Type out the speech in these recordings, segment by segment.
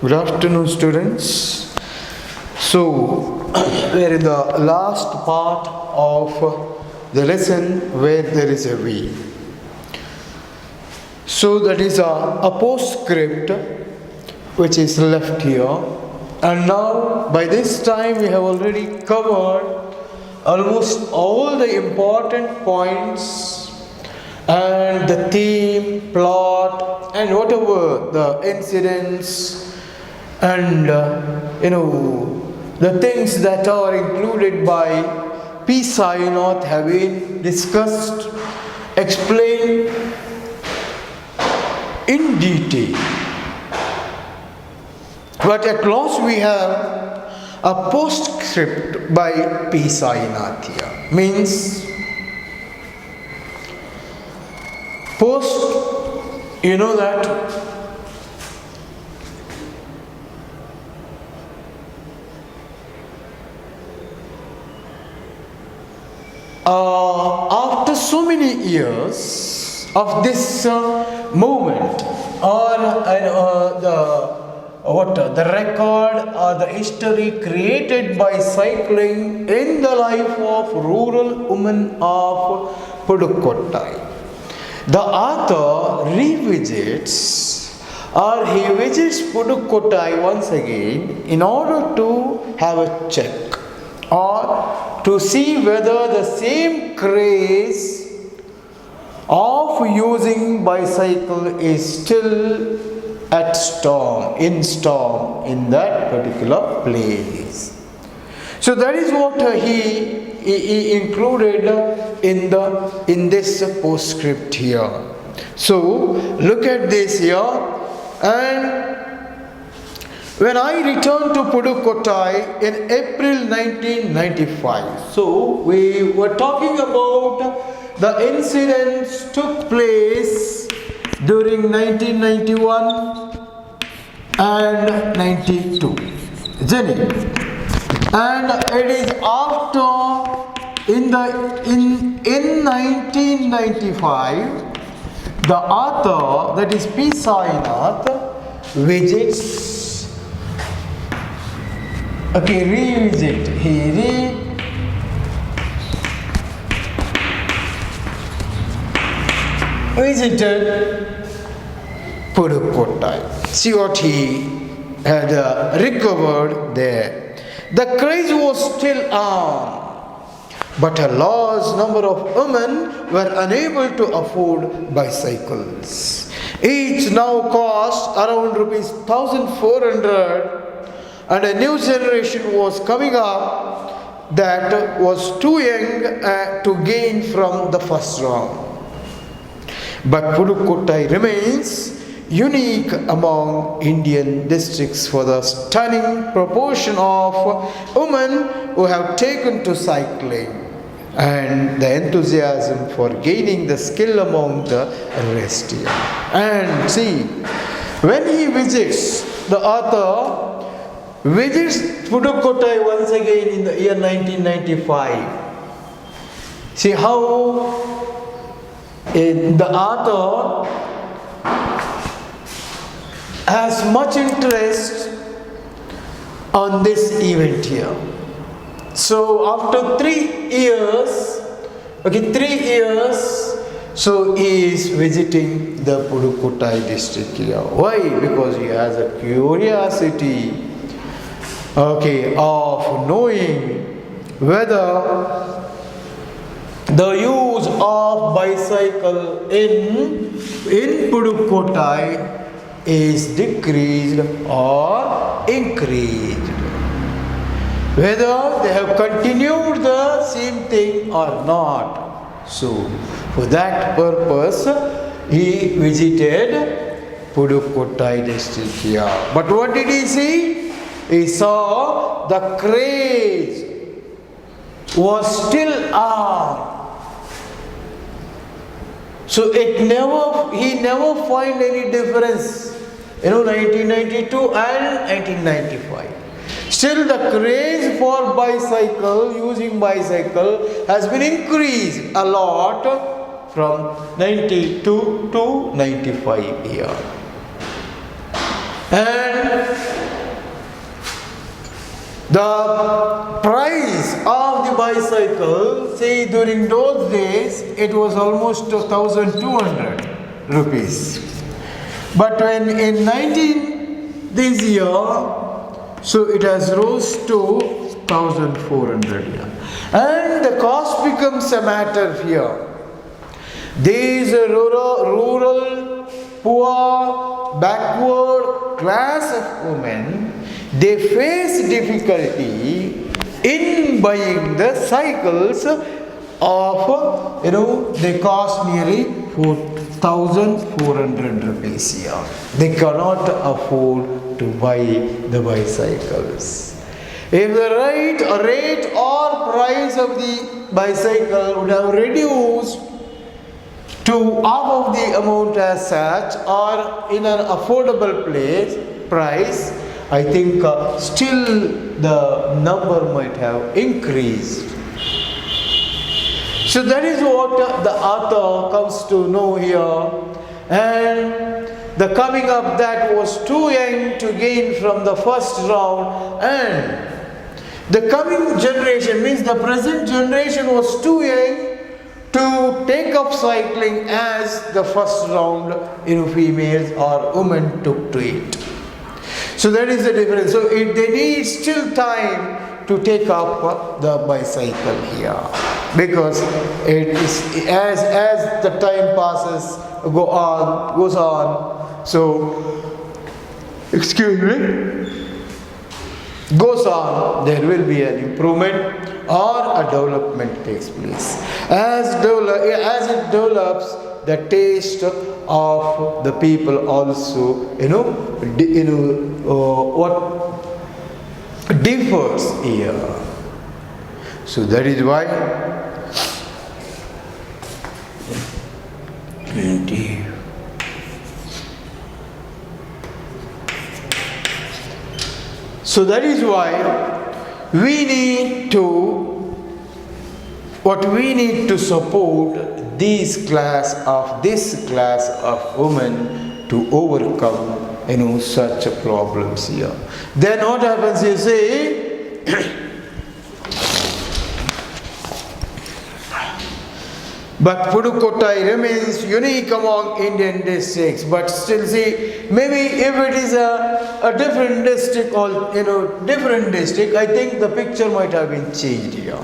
Good afternoon, students. So, we are in the last part of the lesson where there is a V. So, that is a postscript which is left here. And now, by this time, we have already covered almost all the important points and the theme, plot, and whatever the incidents and the things that are included by P. Science have been discussed, explained in detail. But at last we have a postscript by P. Science here. Means post, you know that after so many years of this movement or the record or the history created by cycling in the life of rural women of Pudukkottai, the author revisits or he visits Pudukkottai once again in order to have a check or to see whether the same craze of using bicycle is still in that particular place. So that is what he included in this postscript here. So look at this here. And when I returned to Pudukkottai in April 1995, so we were talking about the incidents took place during 1991 and 92, isn't it? And it is after in 1995, the author, that is P. Sainath, visits, revisit, he visited Pudukkottai. See what he had recovered there. The craze was still on, but a large number of women were unable to afford bicycles. Each now cost around rupees 1,400, and a new generation was coming up that was too young to gain from the first round. But Pudukkottai remains unique among Indian districts for the stunning proportion of women who have taken to cycling and the enthusiasm for gaining the skill among the rest here. And see, when he visits, the author visits Pudukkottai once again in the year 1995. See how the author has much interest on this event here. So after 3 years, so he is visiting the Pudukkottai district here. Why? Because he has a curiosity, of knowing whether the use of bicycle in Pudukkottai is decreased or increased. Whether they have continued the same thing or not. So, for that purpose, he visited Pudukkottai district here. But what did he see? He saw the craze was still on. So he never find any difference, 1992 and 1995. Still the craze for using bicycle has been increased a lot from 92 to 95 here. And the price of the bicycle, say during those days, it was almost 1,200 rupees. But when in 19 this year, so it has rose to 1,400 here. And the cost becomes a matter here. These rural, poor, backward class of women, they face difficulty in buying the cycles of, they cost nearly 4,400 rupees here. They cannot afford to buy the bicycles. If the rate or price of the bicycle would have reduced to half of the amount as such, or in an affordable price, I think still the number might have increased. So that is what the author comes to know here. And the coming up that was too young to gain from the first round, and the coming generation means the present generation was too young to take up cycling as the first round females or women took to it. So that is the difference. So they need still time to take up the bicycle here, because it is as the time passes, goes on. So goes on, there will be an improvement or a development takes place. As it develops, the taste of the people also, what differs here. So that is why we need to support this class of women to overcome such problems here. Then what happens, you see, but Pudukkottai remains unique among Indian districts. But still, see, maybe if it is a different district or different district, I think the picture might have been changed here.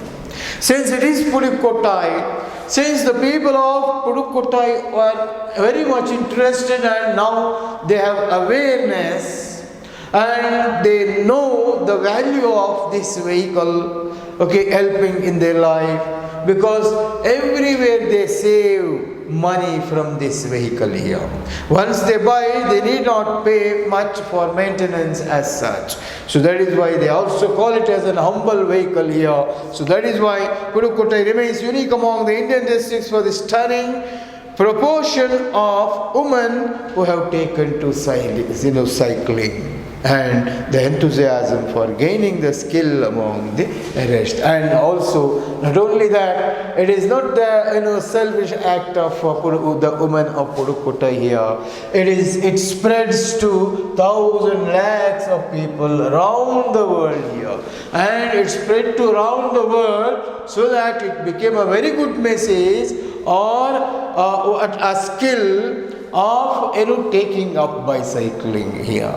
Since it is Pudukkottai, since the people of Pudukkottai were very much interested, and now they have awareness and they know the value of this vehicle, helping in their life. Because everywhere they save money from this vehicle here. Once they buy, they need not pay much for maintenance as such. So that is why they also call it as an humble vehicle here. So that is why Pudukkottai remains unique among the Indian districts for the stunning proportion of women who have taken to cycling, and the enthusiasm for gaining the skill among the rest. And also, not only that, it is not the selfish act of the women of Pudukkottai here. It spreads to thousands, lakhs of people around the world here, and it spread to around the world so that it became a very good message or a skill of taking up bicycling here.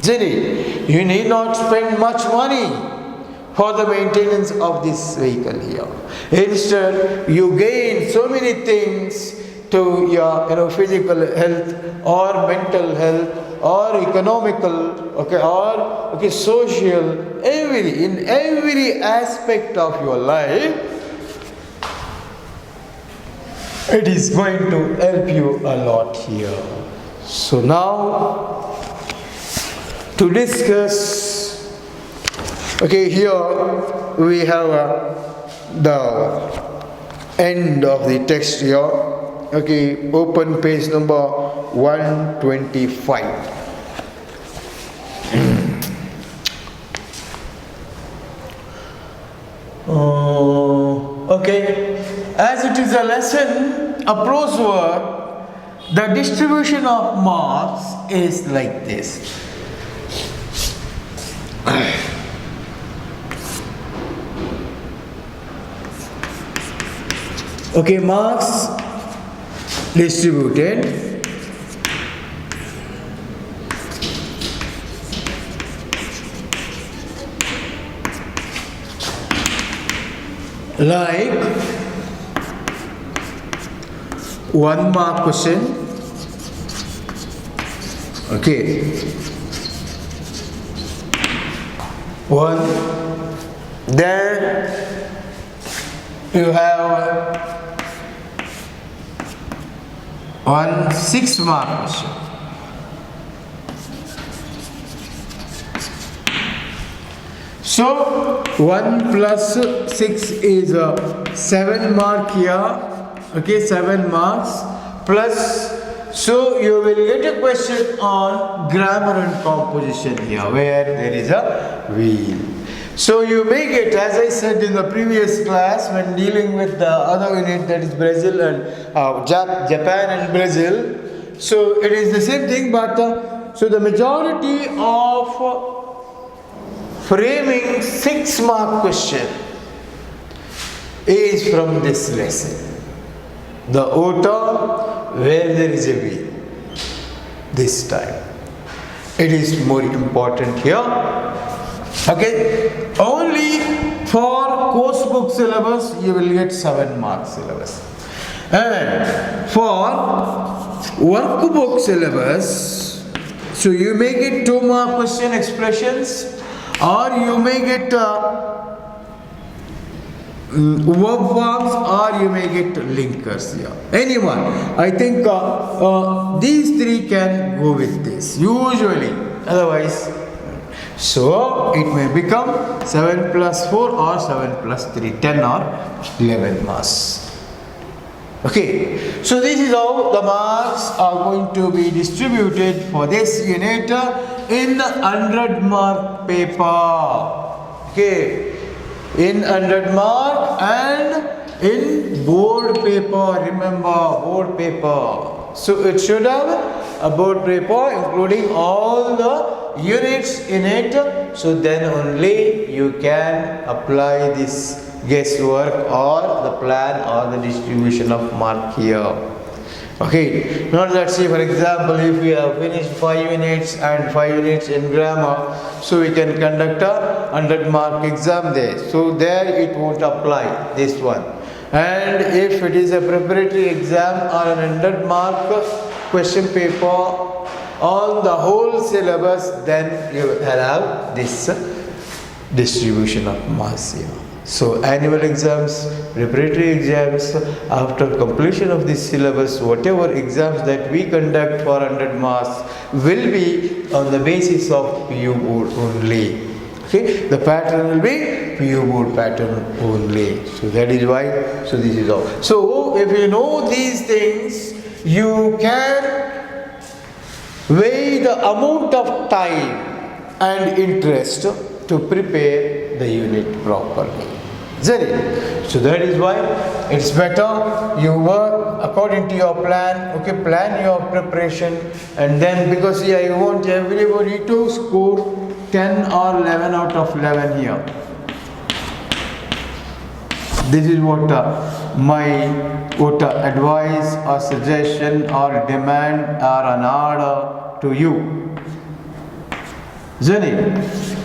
You need not spend much money for the maintenance of this vehicle here. Instead, you gain so many things to your physical health or mental health or economical, or social, in every aspect of your life. It is going to help you a lot here. So now, to discuss, here we have the end of the text here. Open page number 125. As it is a lesson, a prose work, the distribution of marks is like this. Okay, marks distributed like 1 mark question. Okay, 1. Then you have 1 6 mark question. So 1 plus 6 is 7 mark here. Okay, 7 marks plus. So you will get a question on grammar and composition here, where there is a wheel. So you make it, as I said in the previous class, when dealing with the other unit, that is Brazil and Japan and Brazil. So it is the same thing, but so the majority of framing 6 mark question is from this lesson. The autumn, where there is a wheel. This time it is more important here. Okay, only for course book syllabus you will get 7 mark syllabus, and for workbook syllabus, so you may get 2 mark question expressions, or you may get verb forms, or you may get linkers here. Anyone, I think these 3 can go with this usually, otherwise. So it may become 7 plus 4 or 7 plus 3, 10 or 11 marks. Okay, so this is how the marks are going to be distributed for this unit in 100 mark paper. Okay, in 100 mark and in board paper. Remember, board paper. So it should have a board paper including all the units in it. So then only you can apply this guesswork or the plan or the distribution of mark here. Okay, now let's see, for example, if we have finished 5 units and 5 units in grammar, so we can conduct a 100 mark exam there. So there it won't apply, this one. And if it is a preparatory exam or an 100 mark question paper on the whole syllabus, then you will have this distribution of marks here. So annual exams, preparatory exams, after completion of this syllabus, whatever exams that we conduct for 100 marks will be on the basis of PU board only. Okay, the pattern will be PU board pattern only. So that is why, so this is all. So if you know these things, you can weigh the amount of time and interest to prepare the unit properly. Isn't it? So that is why it's better you work according to your plan. Okay, plan your preparation, and then, because here you want everybody to score 10 or 11 out of 11 here. This is what my advice or suggestion or demand or an order to you. Isn't it?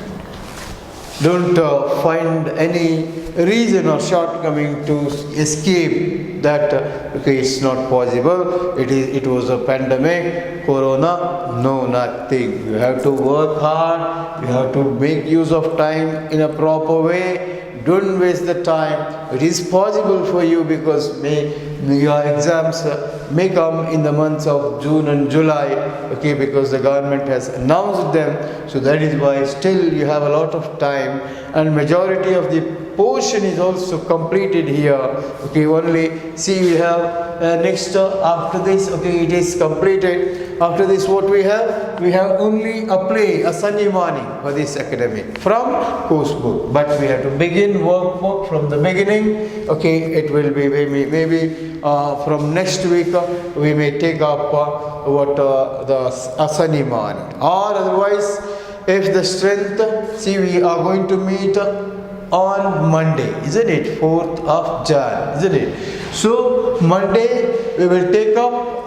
Don't find any reason or shortcoming to escape that. Okay, it's not possible. It was a pandemic, corona. No, nothing. You have to work hard. You have to make use of time in a proper way. Don't waste the time. It is possible for you, because your exams may come in the months of June and July, okay, because the government has announced them. So that is why still you have a lot of time, and majority of the portion is also completed here. Okay, only see we have next after this, okay, it is completed. After this, what we have? We have only a play, a Sunday morning for this academic from course book. But we have to begin workbook from the beginning. Okay, it will be maybe from next week we may take up the Sunday morning, or otherwise if the strength, see, we are going to meet on Monday, isn't it? 4th of Jan, isn't it? So Monday we will take up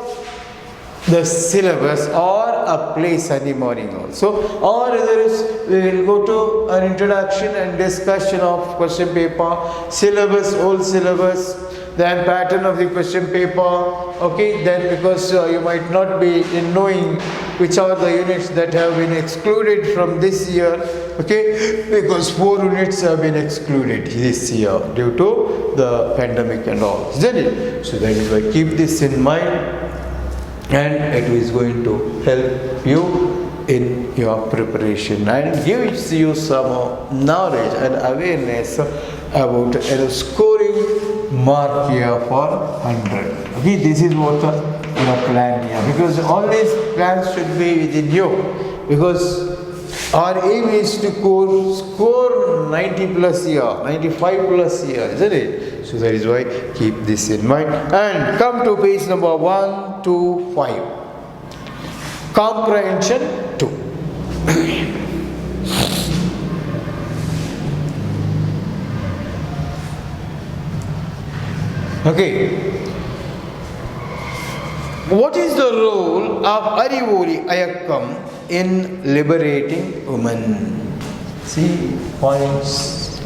the syllabus or a play Sunday morning also, or otherwise we will go to an introduction and discussion of question paper, syllabus, old syllabus, then pattern of the question paper. Okay, then because you might not be in knowing which are the units that have been excluded from this year, okay, because 4 units have been excluded this year due to the pandemic and all, isn't it? So that is why keep this in mind, and it is going to help you in your preparation and gives you some knowledge and awareness about scoring mark here for 100. Okay, this is what your plan here, because all these plans should be within you, because our aim is to score 90 plus year, 95 plus year, isn't it? So that is why keep this in mind. And come to page number 1 to 5. Comprehension 2. Okay. What is the role of Arivoli Ayakkam in liberating women? See points.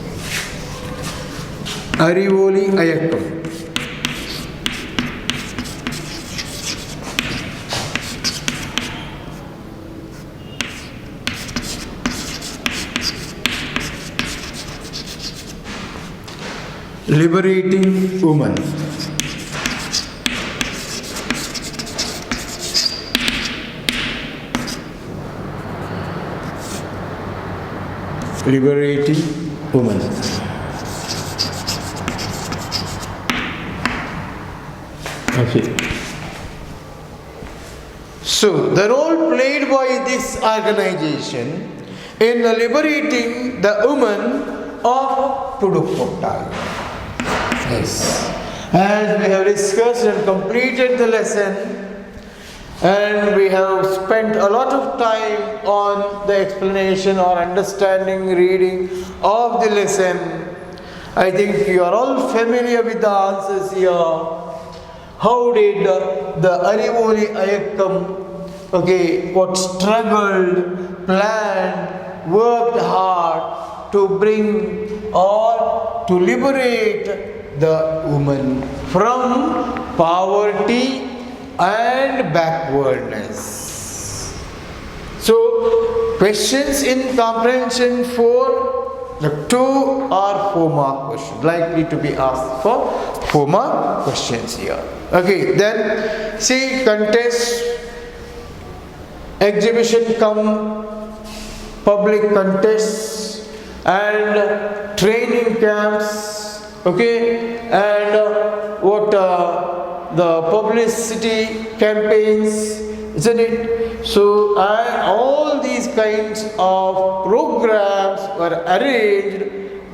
Arivoli Ayakkam. Liberating women. Liberating women. Okay. So, the role played by this organization in liberating the women of Pudukkottai. Yes. As we have discussed and completed the lesson, and we have spent a lot of time on the explanation or understanding, reading of the lesson, I think you are all familiar with the answers here. How did the Arivoli Ayakkam, okay, what struggled, planned, worked hard to bring or to liberate the woman from poverty and backwardness. So, questions in comprehension 4, the 2 are 4-mark questions, likely to be asked for 4-mark questions here. Okay, then see contest, exhibition come, public contests and training camps, okay, and the publicity campaigns, isn't it? So all these kinds of programs were arranged,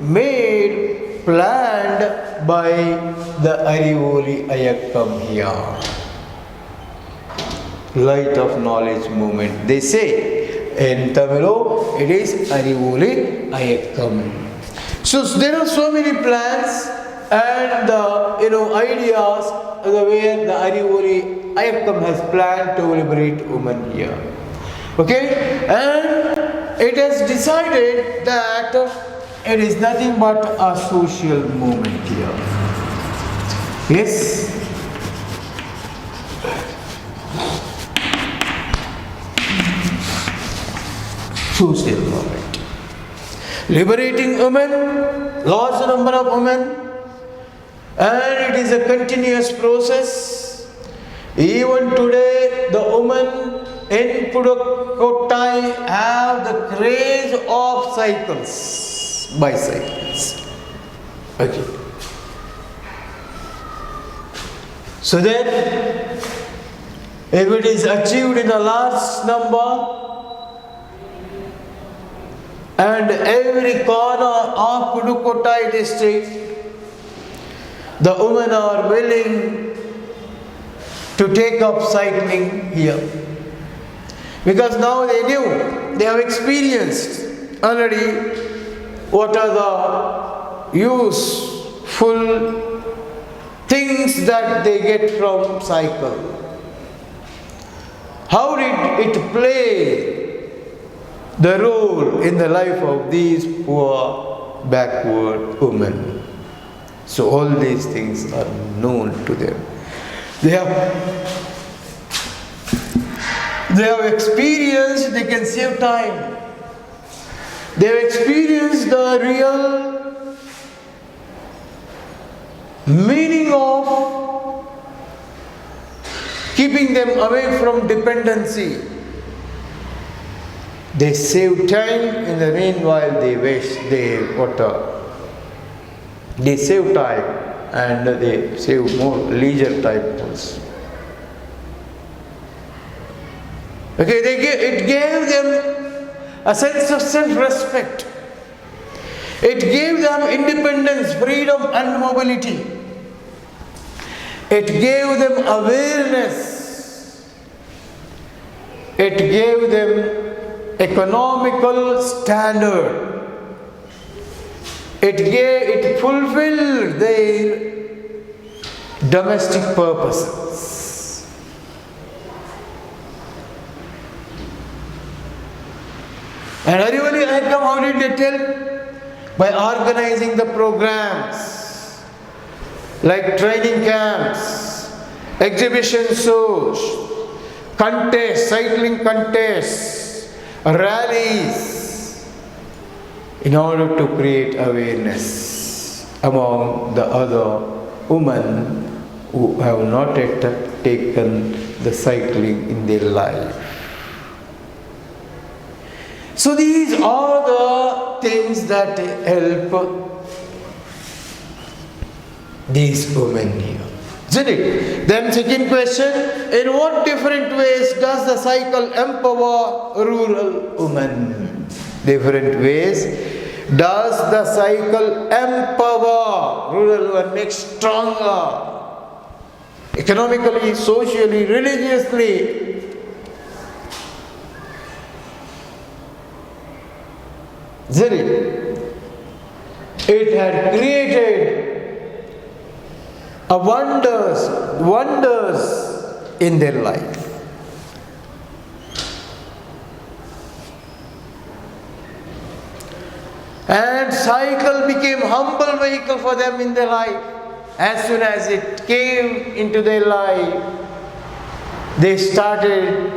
made, planned by the Arivoli Ayakkam here. Light of Knowledge Movement. They say in Tamil it is Arivoli Ayakkam. So there are so many plans and ideas the way the Arivoli Ayakkam has planned to liberate women here. Okay, and it has decided that it is nothing but a social movement here. Yes. Social movement. Liberating women, large number of women, and it is a continuous process. Even today, the women in Pudukkottai have the craze of cycles, bicycles. Okay. So then, if it is achieved in a large number, and every corner of Pudukkottai district, the women are willing to take up cycling here. Because now they knew, they have experienced already what are the useful things that they get from cycle. How did it play the role in the life of these poor backward women? So all these things are known to them. They have experienced, they can save time. They have experienced the real meaning of keeping them away from dependency. They save time, in the meanwhile they save time and they save more leisure time also. Okay, it gave them a sense of self-respect. It gave them independence, freedom and mobility. It gave them awareness. It gave them economical standard. It fulfilled their domestic purposes. And everybody had come, how did they tell? By organizing the programs like training camps, exhibition shows, contests, cycling contests, rallies, in order to create awareness among the other women who have not yet taken the cycling in their life. So these are the things that help these women here. Isn't it? Then second question, in what different ways does the cycle empower rural women? Different ways does the cycle empower rural women, make stronger economically, socially, religiously? Isn't it? It had created wonders in their life. And cycle became humble vehicle for them in their life. As soon as it came into their life, they started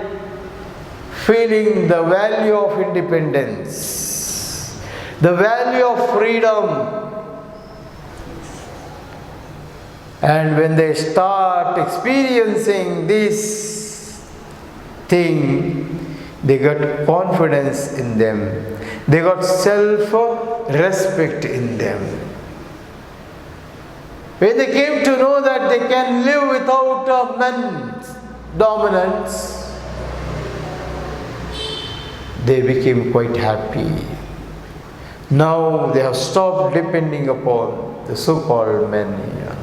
feeling the value of independence, the value of freedom. And when they start experiencing this thing, they got confidence in them. They got self-respect in them. When they came to know that they can live without men's dominance, they became quite happy. Now they have stopped depending upon the so-called men here.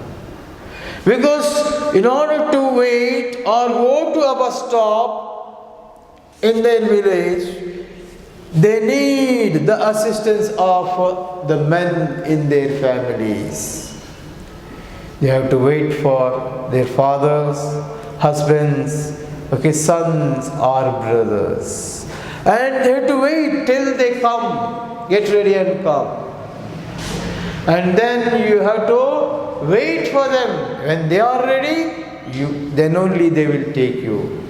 Because in order to wait or go to a bus stop in their village, they need the assistance of the men in their families. They have to wait for their fathers, husbands, sons or brothers. And they have to wait till they come, get ready and come. And then you have to wait for them. When they are ready, then only they will take you.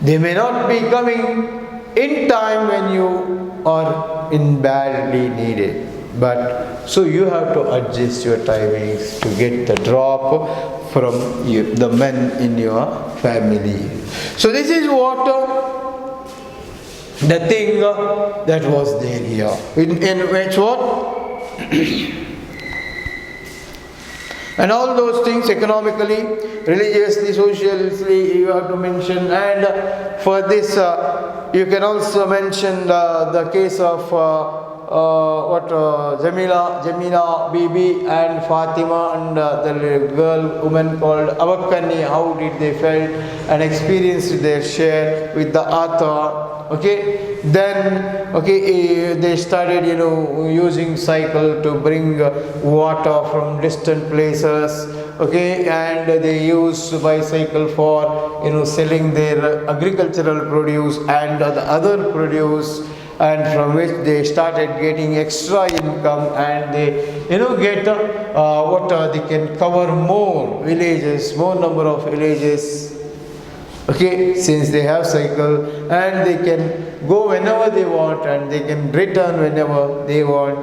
They may not be coming in time when you are in badly needed. But so you have to adjust your timings to get the drop from the men in your family. So this is what the thing that was there here. In which what? And all those things economically, religiously, socially, you have to mention. And for this, you can also mention the case of Jamila, Bibi and Fatima and the woman called Awakani, how did they felt and experienced their share with the author. Okay, then they started using cycle to bring water from distant places. Okay, and they use bicycle for selling their agricultural produce and the other produce, and from which they started getting extra income, and they get they can cover more villages, more number of villages. Okay, since they have cycle, and they can go whenever they want and they can return whenever they want.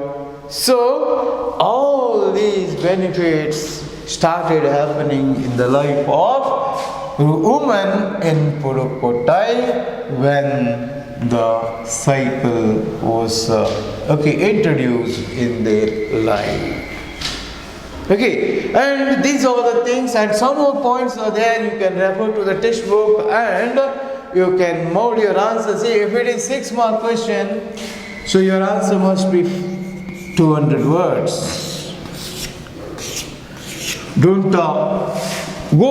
So all these benefits started happening in the life of women in Pudukottai when the cycle was introduced in their life. Okay, and these are the things, and some more points are there. You can refer to the textbook and you can mold your answer. See, if it is 6 mark question, so your answer must be 200 words. Don't go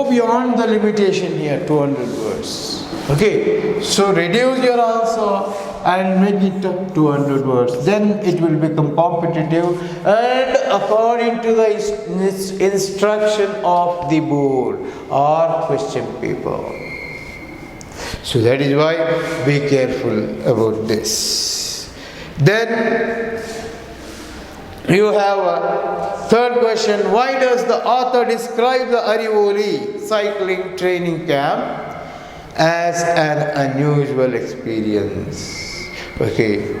beyond the limitation here, 200 words. Okay, so reduce your answer and make it 200 words. Then it will become competitive and according to the instruction of the board or question paper. So that is why be careful about this. Then you have a third question. Why does the author describe the Arivoli cycling training camp as an unusual experience? Okay.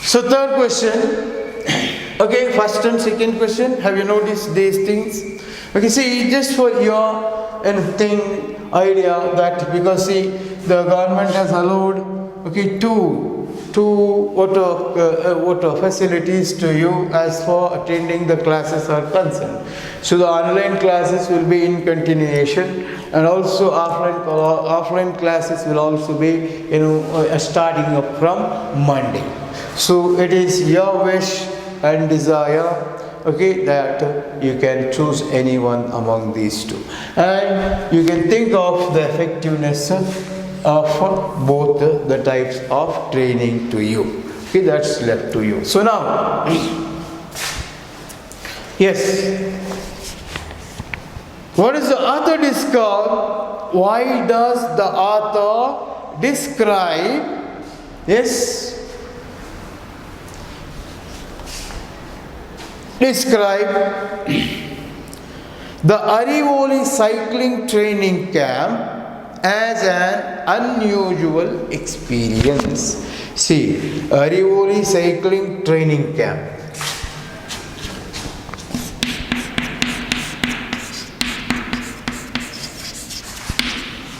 So third question. Okay, first and second question. Have you noticed these things? Okay, see, just for your idea that because see the government has allowed two facilities to you as for attending the classes are concerned. So the online classes will be in continuation, and also offline classes will also be starting up from Monday. So it is your wish and desire, okay, that you can choose anyone among these two, and you can think of the effectiveness of both the types of training to you. Okay, that's left to you. So now, yes, what is the author discuss? Why does the author describe? Yes. Describe the Arivoli cycling training camp as an unusual experience. See, Arivoli cycling training camp.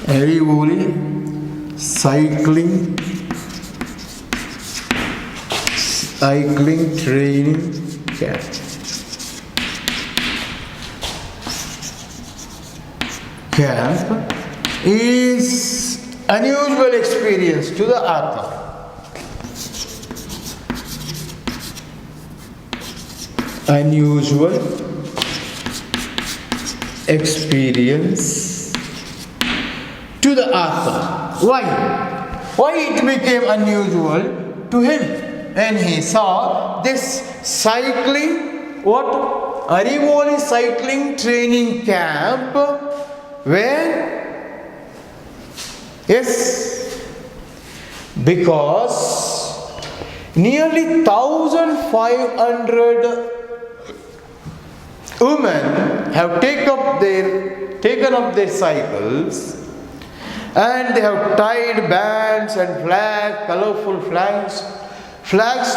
Arivoli cycling training camp. Camp is unusual experience to the author. Unusual experience to the author. Why? Why it became unusual to him when he saw this cycling, Arivoli cycling training camp, where? Yes, because nearly 1,500 women have taken up their cycles, and they have tied bands and colorful flags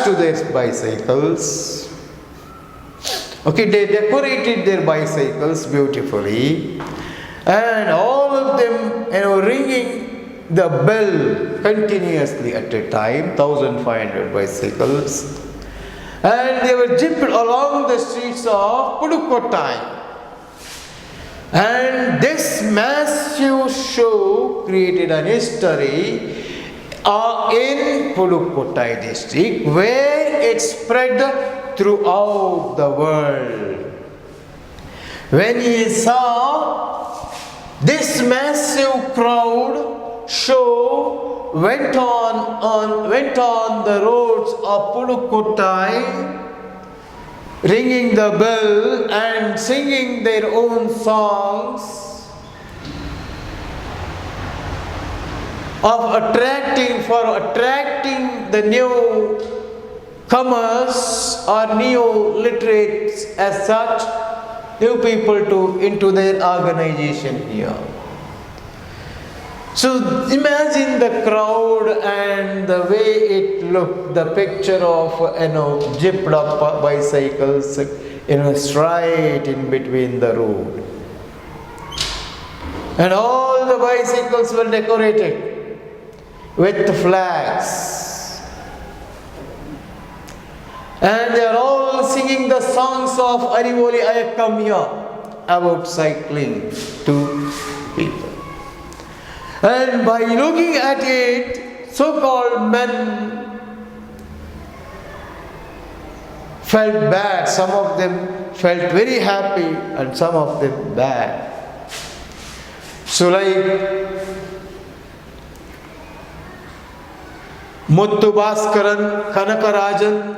to their bicycles. Okay, they decorated their bicycles beautifully, and all of them, ringing the bell continuously at a time, 1,500 bicycles. And they were jeeped along the streets of Pudukottai. And this massive show created an history in Pudukottai district, where it spread throughout the world. When he saw this massive crowd show went on the roads of Pudukottai, ringing the bell and singing their own songs of attracting the new comers or new literates as such, new people into their organization here. So imagine the crowd and the way it looked, the picture of jeeped up bicycles, straight in between the road. And all the bicycles were decorated with flags. And they are all singing the songs of Arivoli Ayakam here about cycling to people. And by looking at it, so-called men felt bad. Some of them felt very happy and some of them bad. So like Muthu Bhaskaran, Kanakarajan,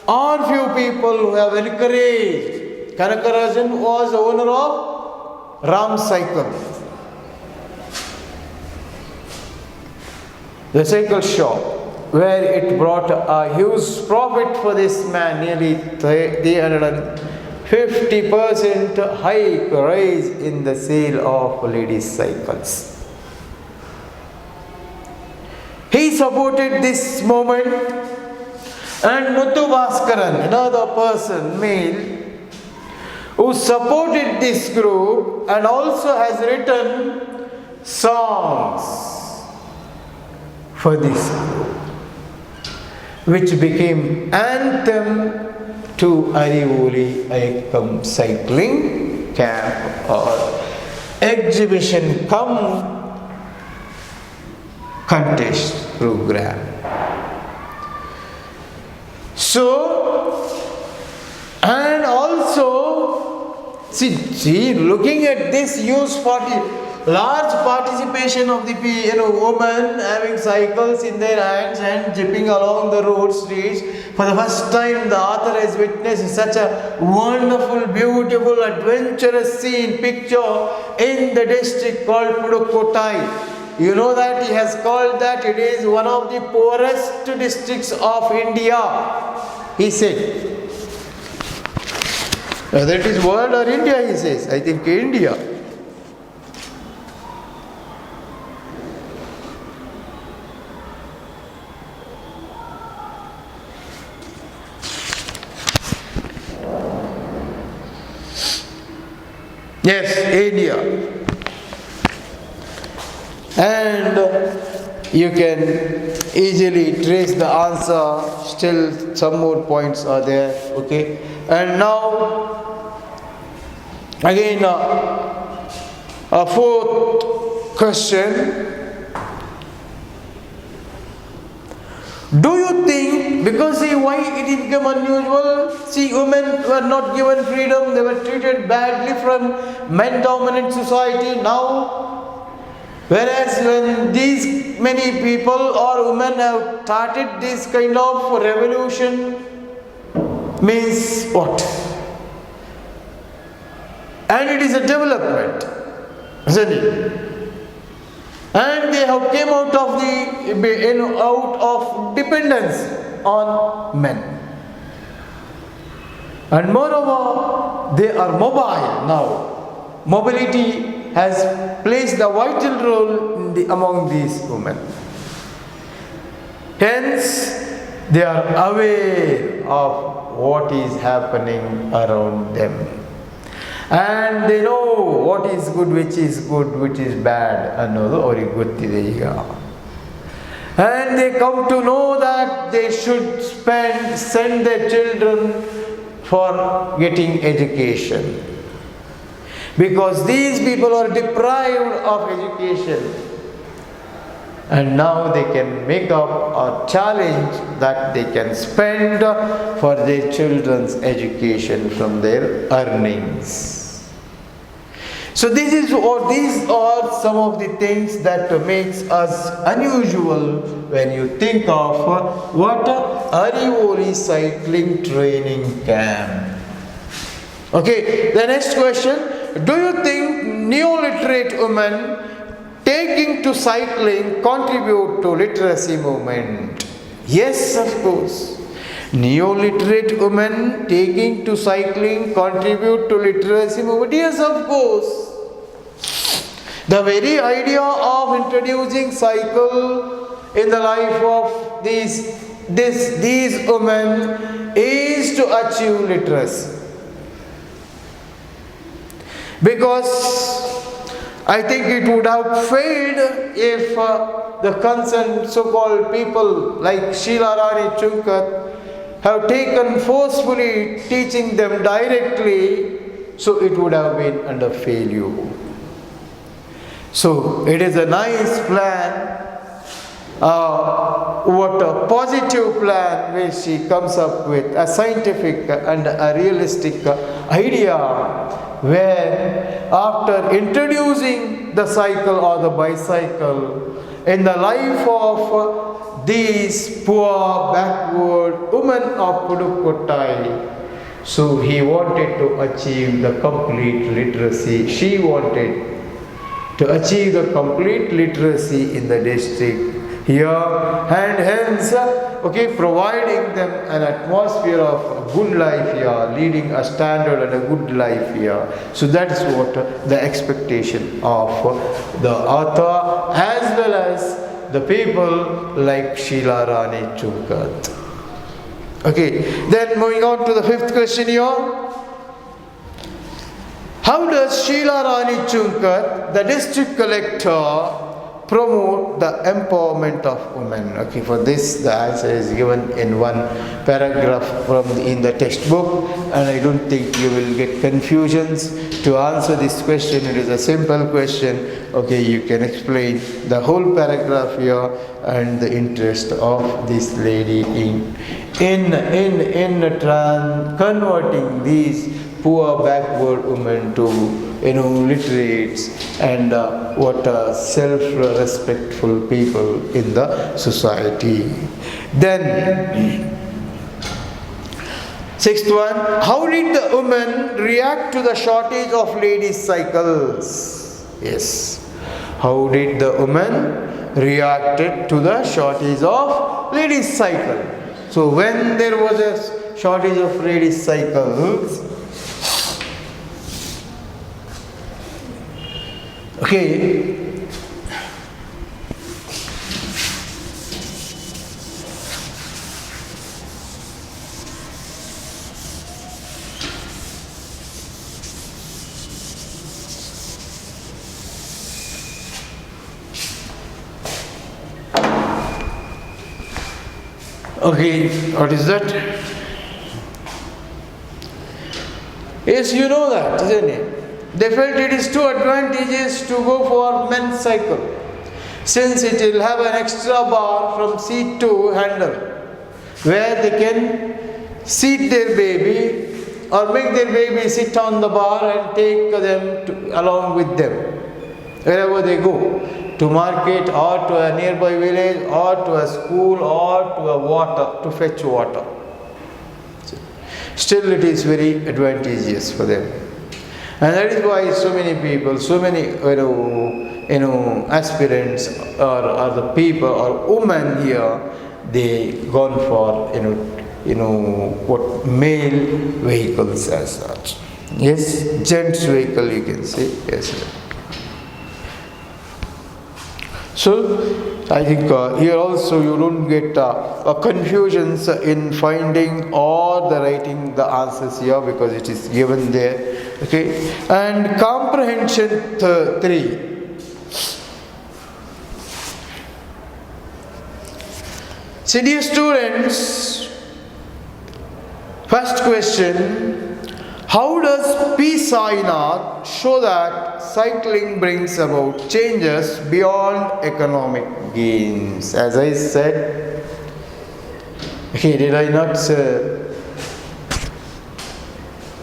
are few people who have encouraged. Kanakarajan was the owner of Ram Cycle, the cycle shop, where it brought a huge profit for this man, nearly 350% hike rise in the sale of ladies' cycles. He supported this movement, and Muthu Bhaskaran, another person, male, who supported this group and also has written songs for this group, which became anthem to Arivoli Ayakam cycling camp or exhibition cum contest program. So, and also, see, looking at this huge large participation of the women having cycles in their hands and jeeping along the road streets. For the first time, the author has witnessed such a wonderful, beautiful, adventurous scene picture in the district called Pudukottai. You know that he has called that it is one of the poorest districts of India, he said. Whether it is world or India, he says. I think India. Yes, India. And you can easily trace the answer. Still some more points are there. Okay. And now again a fourth question. Do you think, because why it became unusual? See, women were not given freedom, they were treated badly from men-dominant society now. Whereas when these many people or women have started this kind of revolution, means what? And it is a development, isn't it? And they have came out of dependence on men. And moreover, they are mobile now. Mobility has placed a vital role among these women. Hence, they are aware of what is happening around them. and they know what is good, which is bad ಅನ್ನೋದು ಅವರಿಗೆ ಗೊತ್ತಿದೆ ಈಗ. And they come to know that they should send their children for getting education, because these people are deprived of education, and now they can make up a challenge that they can spend for their children's education from their earnings. So these are some of the things that makes us unusual when you think of what Arivoli cycling training camp. Okay, the next question: do you think neo-literate women taking to cycling contribute to literacy movement? Yes, of course. Neo-literate women taking to cycling contribute to literacy movement? Yes, of course. The very idea of introducing cycle in the life of these women is to achieve literacy. Because I think it would have failed if the concerned so-called people like Sheila Rani Chunkat have taken forcefully teaching them directly, so it would have been under failure. So it is a nice plan, what a positive plan which she comes up with, a scientific and a realistic idea, where after introducing the cycle or the bicycle in the life of these poor backward women of Pudukottai, so he wanted to achieve the complete literacy. She wanted to achieve the complete literacy in the district here, and hence, providing them an atmosphere of a good life here, leading a standard and a good life here. So that is what the expectation of the author as well as the people like Sheila Rani Chunkat. Okay, then moving on to the fifth question here. How does Sheila Rani Chunkat, the district collector, promote the empowerment of women? Okay, for this the answer is given in one paragraph in the textbook, and I don't think you will get confusions. To answer this question, it is a simple question. Okay, you can explain the whole paragraph here and the interest of this lady in converting these poor backward women to literates and what self-respectful people in the society. Then sixth one: how did the women react to the shortage of ladies' cycles? Yes, how did the women reacted to the shortage of ladies' cycle? So when there was a shortage of ladies' cycles, okay, what is that? Yes, you know that, isn't it? They felt it is too advantageous to go for men's cycle, since it will have an extra bar from seat to handle, where they can seat their baby or make their baby sit on the bar and take them along with them wherever they go, to market or to a nearby village or to a school or to a water, to fetch water. Still it is very advantageous for them. And that is why so many people, so many aspirants or the people or women here, they gone for what male vehicles as such. Yes, gents vehicle you can say. Yes. So I think here also you don't get confusions in finding or the writing the answers here because it is given there. Okay, and comprehension 3. So dear students, first question, how does P sign R show that cycling brings about changes beyond economic gains? As I said, okay, did I not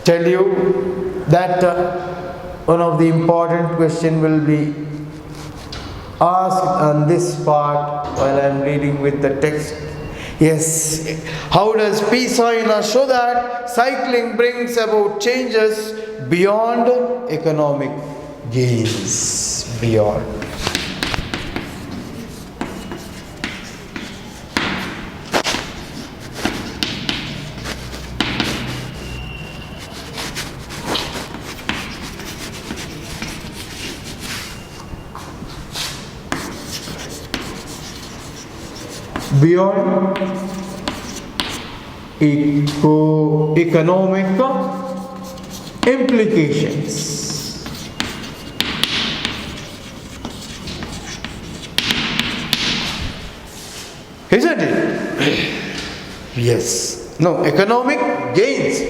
tell you that one of the important question will be asked on this part while I am reading with the text. Yes, how does P sign show that cycling brings about changes beyond economic gains? Beyond. Beyond economic implications. Isn't it? Yes. No, economic gains.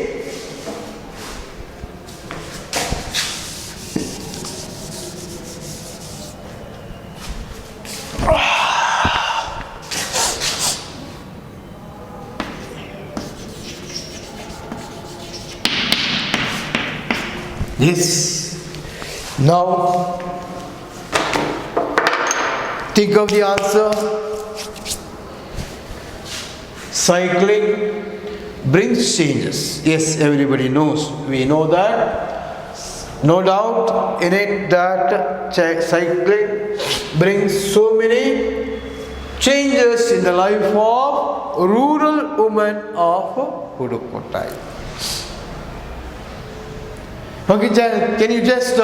Yes. Now, think of the answer. Cycling brings changes. Yes, everybody knows. We know that. No doubt in it that cycling brings so many changes in the life of rural women of Pudukkottai. Okay, can you just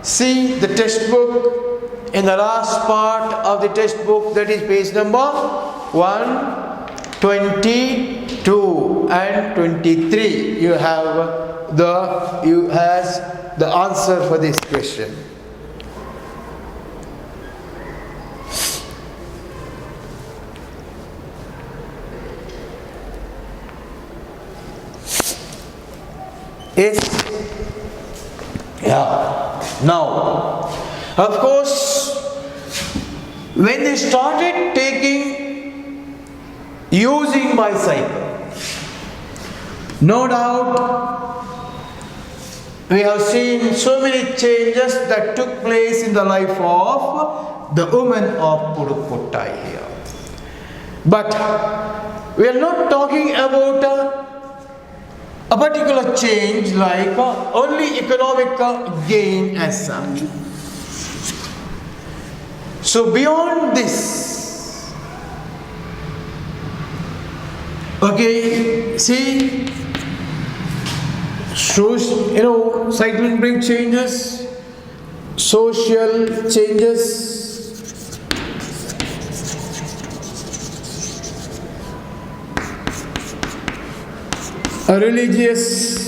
see the textbook in the last part of the textbook, that is page number 122 and 23. You have the answer for this question. Yes. Yeah. Now, of course, when they started using bicycle, no doubt we have seen so many changes that took place in the life of the women of Pudukkottai here. But we are not talking about a particular change like only economic gain as such. So beyond this, okay, see, cycling brings changes, social changes, a religious,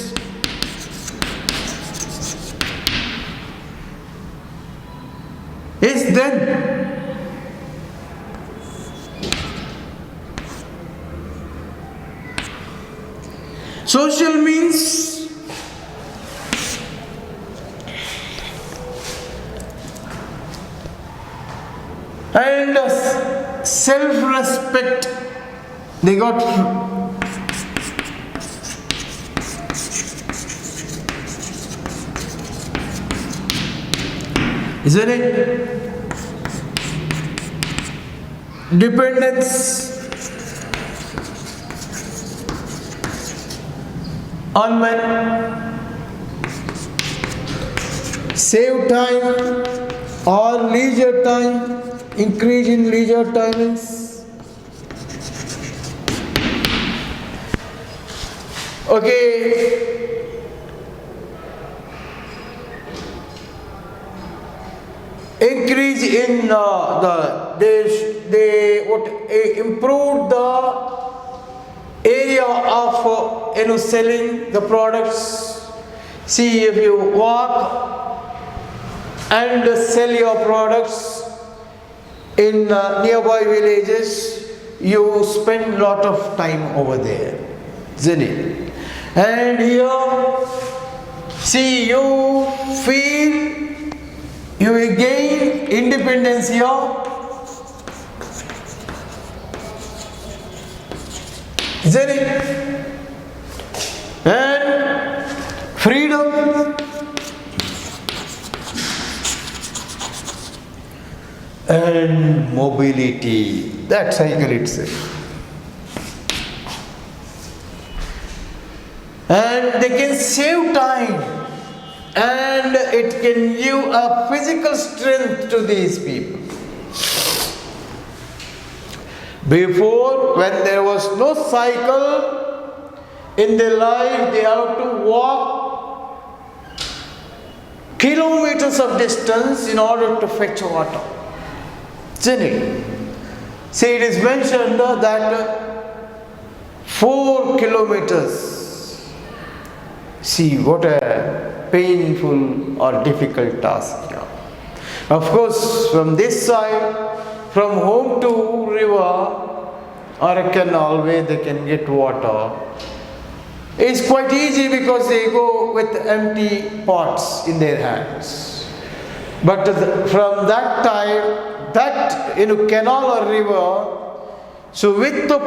is then social means and self-respect. They got isn't it? Dependence on men, save time or leisure time, increase in leisure timings. Okay. Increase increase in improved the area of selling the products. See, if you walk and sell your products in nearby villages, you spend a lot of time over there, isn't it? And here, see, you feel you will gain independence here, isn't it? And freedom and mobility, that cycle itself. And they can save time, and it can give a physical strength to these people. Before, when there was no cycle in their life, they have to walk kilometers of distance in order to fetch water. Isn't it? See, it is mentioned that 4 kilometers. See, what a painful or difficult task here. Of course, from this side, from home to river or a canal where they can get water, it's quite easy because they go with empty pots in their hands. But from that time, that canal or river, so with the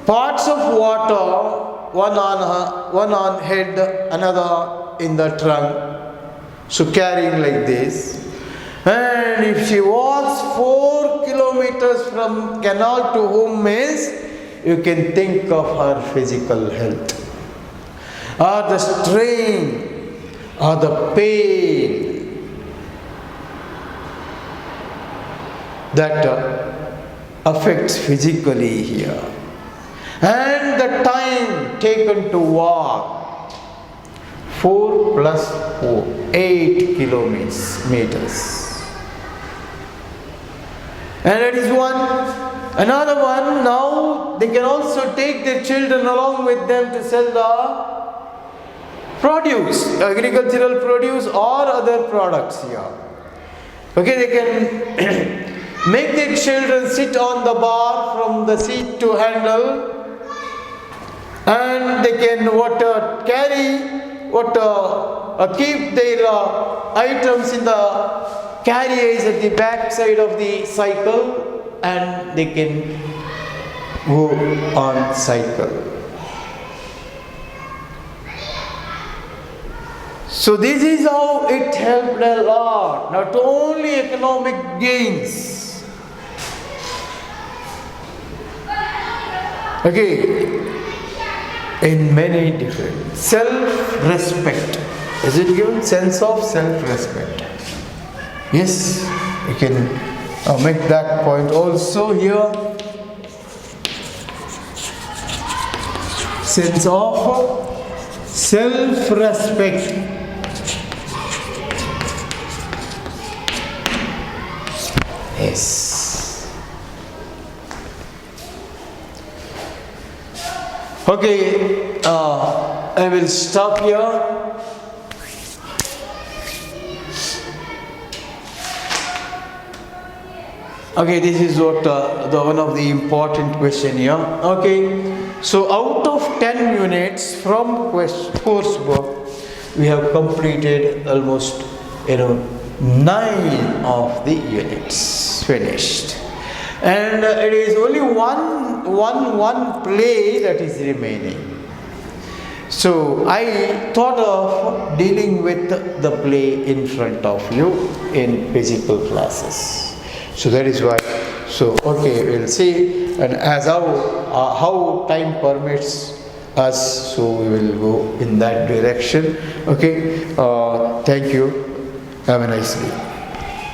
pots of water, one on head, another in the trunk, so carrying like this. And if she walks 4 kilometers from canal to home means, you can think of her physical health, or the strain, or the pain that affects physically here. And the time taken to walk, 4 plus 4, 8 kilometers. And that is one. Another one, now they can also take their children along with them to sell the produce, agricultural produce or other products here. Okay, they can make their children sit on the bar from the seat to handle, and they can keep their items in the carriages at the back side of the cycle, and they can go on cycle. So this is how it helped a lot, not only economic gains. Okay, in many different self-respect. Is it given? Sense of self-respect. Yes, you can make that point also here. Sense of self-respect. Yes. Okay, I will stop here. Okay, this is what the one of the important question here. Okay, so out of 10 units from coursework, we have completed almost 9 of the units finished, and it is only one play that is remaining. So I thought of dealing with the play in front of you in physical classes. So that is why. So okay, we'll see, and as how time permits us, so we will go in that direction. Okay, thank you. Have a nice day.